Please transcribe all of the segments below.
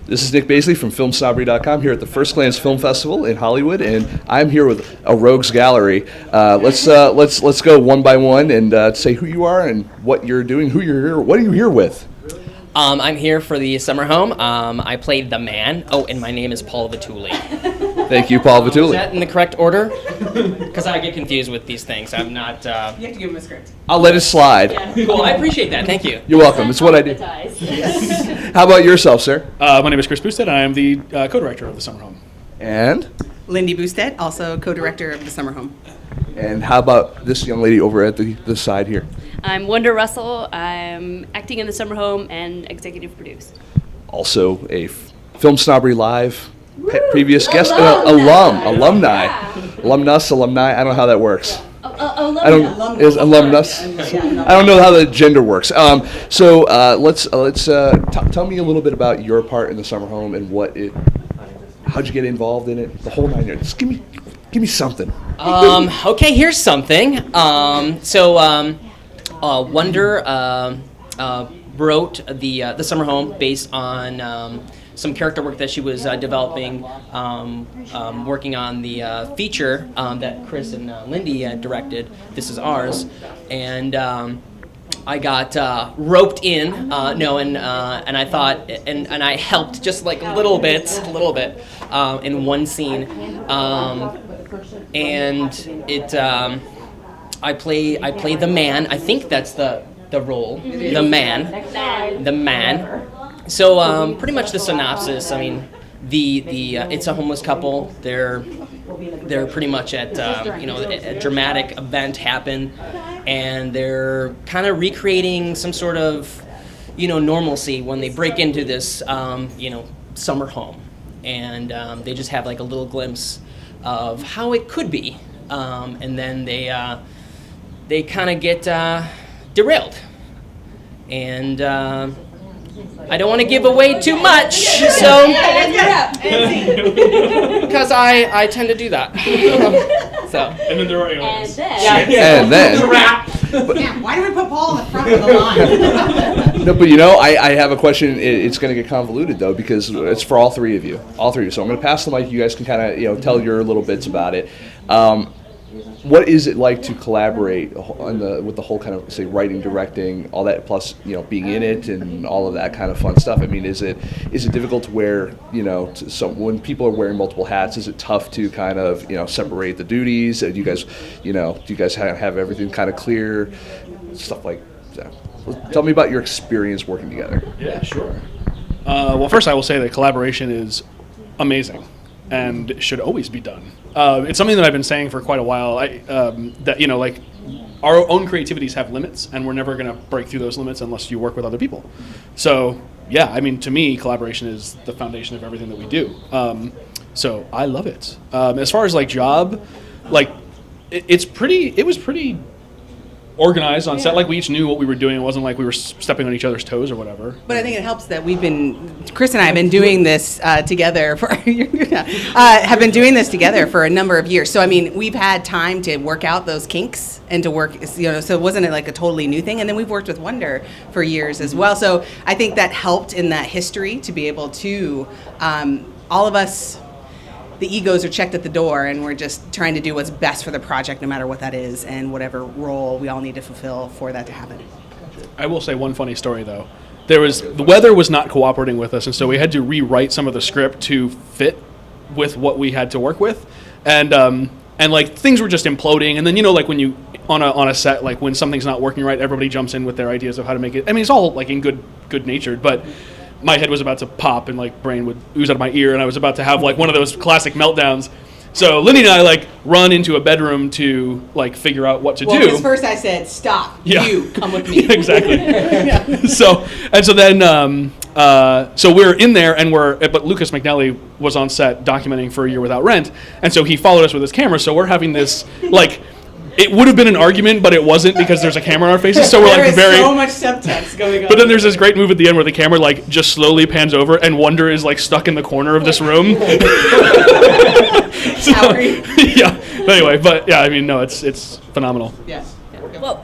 This is Nic Baisley from FilmSnobbery.com here at the FirstGlance Film Festival in Hollywood, and I'm here with a rogues gallery. Let's go one by one and say who you are and what you're doing, who you're here. What are you here with? I'm here for the summer home. I played the man. Oh, and my name is Paul Vitulli. Thank you, Paul Vitulli. Is that in the correct order? Because I get confused with these things. I'm not. You have to give him a script. I'll let it slide. Yeah. Cool. I appreciate that. Thank you. You're welcome. It's what I do. How about yourself, sir? My name is Kris Boustedt, and I am the co-director of the summer home. And? Lindy Boustedt, also co-director of the summer home. And how about this young lady over at the side here? I'm Wanda Russell. I'm acting in the summer home and executive produce. Also a Film Snobbery Live previous guest, alumni. I don't know how that works. Alumnus. I don't know how the gender works. So let's tell me a little bit about your part in the summer home and how'd you get involved in it, the whole 9 years. Just give me something. Okay, here's something. Wonder wrote the summer home based on some character work that she was developing, working on the feature that Kris and Lindy directed, This Is Ours, and I got roped in, and I thought, and I helped just like a little bit, in one scene, and it, I play the man. I think that's the role, the man. So pretty much the synopsis. I mean, it's a homeless couple. They're pretty much at a dramatic event happened, and they're kind of recreating some sort of normalcy when they break into this summer home, and they just have like a little glimpse of how it could be, and then they kind of get derailed, and. I don't want to give away too much, so because I tend to do that. So And then there are aliens. And then. Why do we put Paul in the front of the line? No, but I have a question. It's going to get convoluted though because it's for all three of you. So I'm going to pass the mic. You guys can kind of tell your little bits about it. What is it like to collaborate with the whole kind of say writing, directing, all that, plus being in it and all of that kind of fun stuff? I mean, is it difficult to wear so when people are wearing multiple hats? Is it tough to kind of separate the duties? Do you guys have everything kind of clear, stuff like that? Tell me about your experience working together. Yeah, sure. Well, first I will say that collaboration is amazing and should always be done. It's something that I've been saying for quite a while. That our own creativities have limits, and we're never going to break through those limits unless you work with other people. So yeah, I mean, to me, collaboration is the foundation of everything that we do. So I love it. As far as job, it was pretty organized on set. Like we each knew what we were doing. It wasn't like we were stepping on each other's toes or whatever. But I think it helps that Kris and I have been doing this together for a number of years. So I mean, we've had time to work out those kinks and to work, so it wasn't like a totally new thing. And then we've worked with Wonder for years as well. So I think that helped in that history to be able to, all of us, the egos are checked at the door, and we're just trying to do what's best for the project, no matter what that is, and whatever role we all need to fulfill for that to happen. I will say one funny story, though. The weather was not cooperating with us, and so we had to rewrite some of the script to fit with what we had to work with, and things were just imploding. And then when you on a set, when something's not working right, everybody jumps in with their ideas of how to make it. I mean, it's all in good natured, but. My head was about to pop and brain would ooze out of my ear, and I was about to have one of those classic meltdowns. So Lindy and I run into a bedroom to figure out what to do. Because first I said, "Stop, you come with me." Exactly. Yeah. So we're in there, but Lucas McNally was on set documenting For a Year Without Rent, and so he followed us with his camera. So we're having this It would have been an argument, but it wasn't because there's a camera on our faces. So we're there is so much subtext going on. But then there's this great move at the end where the camera just slowly pans over and Wonder is stuck in the corner of this room. Yeah. Anyway, but yeah, I mean, no, it's phenomenal. Yeah. Well,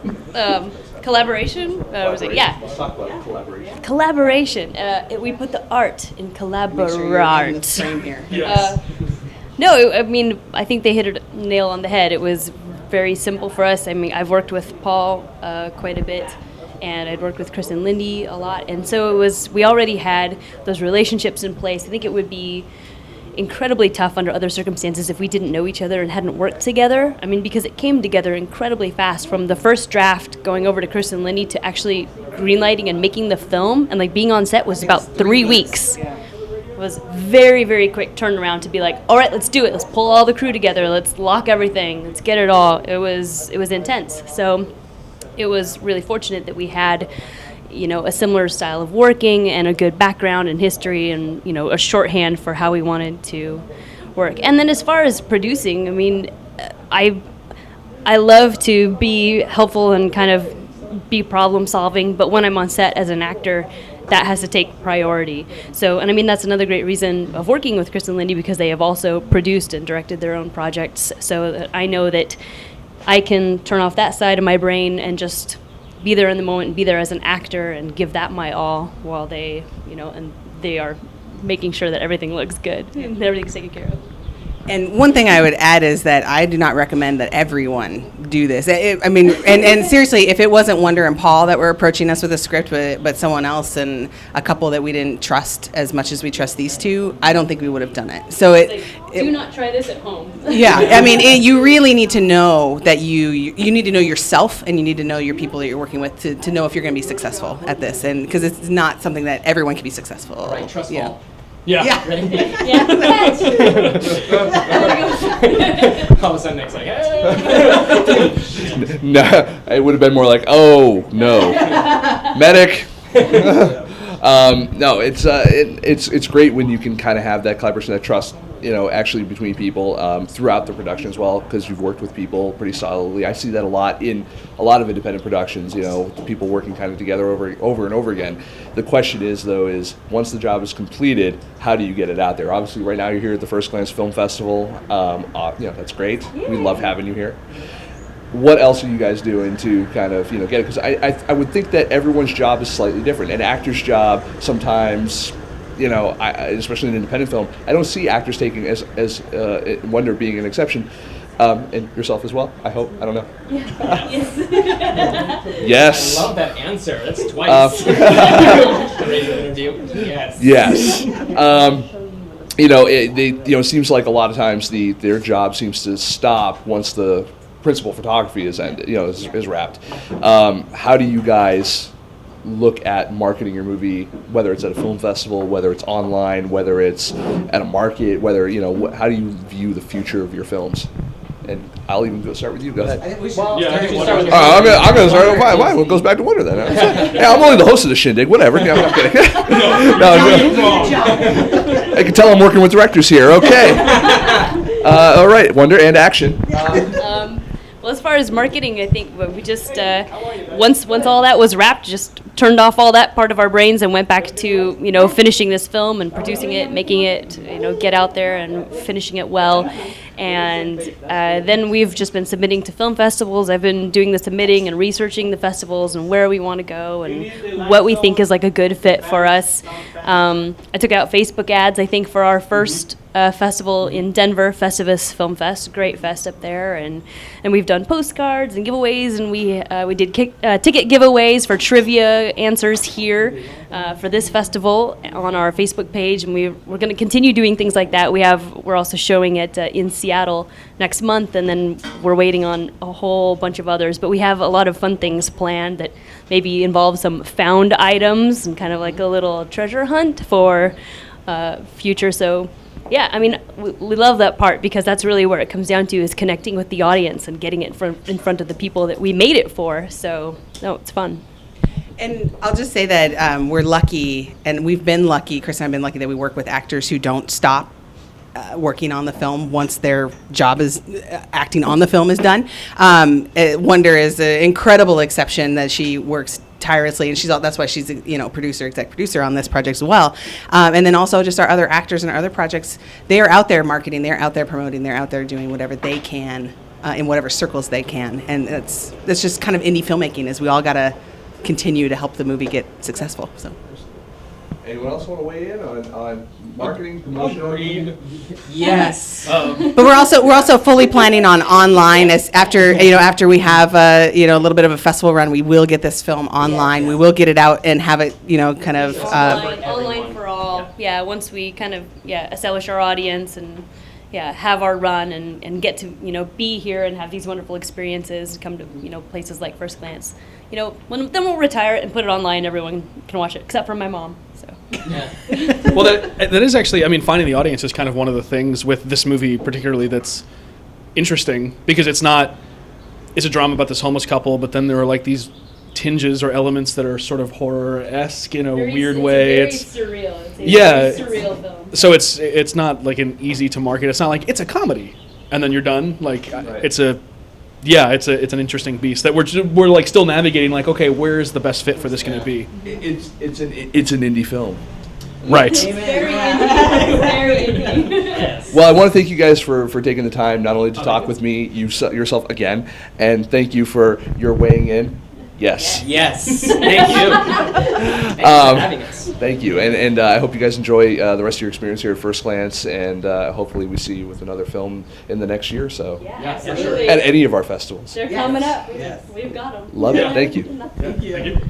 Collaboration? Was it? Yeah. Let's talk about collaboration. Collaboration. We put the art in Make sure you're in the collaborate. frame here. No, I mean, I think they hit a nail on the head. It was very simple for us. I mean, I've worked with Paul quite a bit, and I'd worked with Kris and Lindy a lot, and so we already had those relationships in place. I think it would be incredibly tough under other circumstances if we didn't know each other and hadn't worked together. I mean, because it came together incredibly fast from the first draft going over to Kris and Lindy to actually greenlighting and making the film, and like being on set was about 3 weeks. It was very, very quick turnaround to be like, all right, let's do it. Let's pull all the crew together. Let's lock everything. Let's get it all. It was intense. So it was really fortunate that we had, you know, a similar style of working and a good background and history and, you know, a shorthand for how we wanted to work. And then as far as producing, I mean, I love to be helpful and kind of be problem solving, but when I'm on set as an actor, that has to take priority. So, and I mean, that's another great reason of working with Kris and Lindy, because they have also produced and directed their own projects, so that I know that I can turn off that side of my brain and just be there in the moment and be there as an actor and give that my all while they, you know, and they are making sure that everything looks good and everything's taken care of. And one thing I would add is that I do not recommend that everyone do this. I mean, and seriously, if it wasn't Wonder and Paul that were approaching us with a script, but someone else and a couple that we didn't trust as much as we trust these two, I don't think we would have done it. So Do not try this at home. yeah, I mean, you really need to know that you need to know yourself, and you need to know your people that you're working with to know if you're going to be successful at this, and because it's not something that everyone can be successful. Right, trust Yeah. Paul. Yeah. Yeah. All of a sudden, Nick's like, hey. No, it would have been more like, oh no, medic. No, it's great when you can kind of have that collaboration, that trust, you know, actually between people throughout the production as well, because you've worked with people pretty solidly. I see that a lot in a lot of independent productions, you know, people working kind of together over and over again. The question is, though, is once the job is completed, how do you get it out there? Obviously, right now you're here at the FirstGlance Film Festival. You know, that's great. We love having you here. What else are you guys doing to kind of, you know, get it? Because I would think that everyone's job is slightly different. An actor's job sometimes, you know, especially in independent film, I don't see actors taking as Wonder being an exception, and yourself as well. I hope. I don't know. Yes. I love that answer. That's twice. Radio interview. Yes. Yes. You know, it seems like a lot of times their job seems to stop once the principal photography is ended, you know, is wrapped. How do you guys look at marketing your movie, whether it's at a film festival, whether it's online, whether it's at a market, whether, you know, how do you view the future of your films? And I'll even start with you. Go ahead. I'm going to start with mine. Well, it goes back to Wonder then. Yeah, I'm only the host of the shindig. Whatever. Yeah, I'm kidding. No, I can tell I'm working with directors here. Okay. All right, Wonder and action. Well, as far as marketing, I think we just once all that was wrapped, just turned off all that part of our brains and went back to, you know, finishing this film and producing it, making it, you know, get out there and finishing it well. And then we've just been submitting to film festivals. I've been doing the submitting and researching the festivals and where we want to go and what we think is like a good fit for us. I took out Facebook ads, I think, for our first festival in Denver, Festivus Film Fest, great fest up there, and we've done postcards and giveaways, and we did ticket giveaways for trivia answers here for this festival on our Facebook page, and we're going to continue doing things like that. We're also showing it in Seattle next month, and then we're waiting on a whole bunch of others, but we have a lot of fun things planned that maybe involve some found items and kind of like a little treasure hunt for future. So yeah, I mean, we love that part because that's really where it comes down to, is connecting with the audience and getting it in front of the people that we made it for. So, no, it's fun. And I'll just say that we're lucky, and we've been lucky, Kris and I have been lucky that we work with actors who don't stop working on the film once their job is acting on the film is done. Wonder is an incredible exception that she works tirelessly, and that's why she's exec producer on this project as well. And then also just our other actors and our other projects, they are out there marketing, they're out there promoting, they're out there doing whatever they can in whatever circles they can. And that's just kind of indie filmmaking, is we all got to continue to help the movie get successful. So. Anyone else want to weigh in on marketing, promotion? Yes. But we're also fully planning on online, as after we have a little bit of a festival run, we will get this film online. We will get it out and have it kind of online for all. Yeah, once we kind of establish our audience and have our run and get to be here and have these wonderful experiences, come to places like First Glance. Then we'll retire it and put it online. Everyone can watch it except for my mom. So. Well, that is actually, I mean, finding the audience is kind of one of the things with this movie particularly that's interesting, because it's a drama about this homeless couple, but then there are like these tinges or elements that are sort of horror-esque in a weird way. It's very surreal. It's a very surreal film. So it's not like an easy to market. It's not like it's a comedy and then you're done. Like Right. it's an interesting beast that we're like still navigating. Like, okay, where's the best fit for this going to be? It's an indie film. Right. Very indie. Well, I want to thank you guys for taking the time not only to talk with me, yourself again, and thank you for your weighing in. Yes. Yes. Thank you. Thanks for having us. Thank you, and I hope you guys enjoy the rest of your experience here at First Glance, and hopefully we see you with another film in the next year or so. Yeah, for absolutely. At any of our festivals. They're coming up. We've got them. Love it. Thank you. Thank you.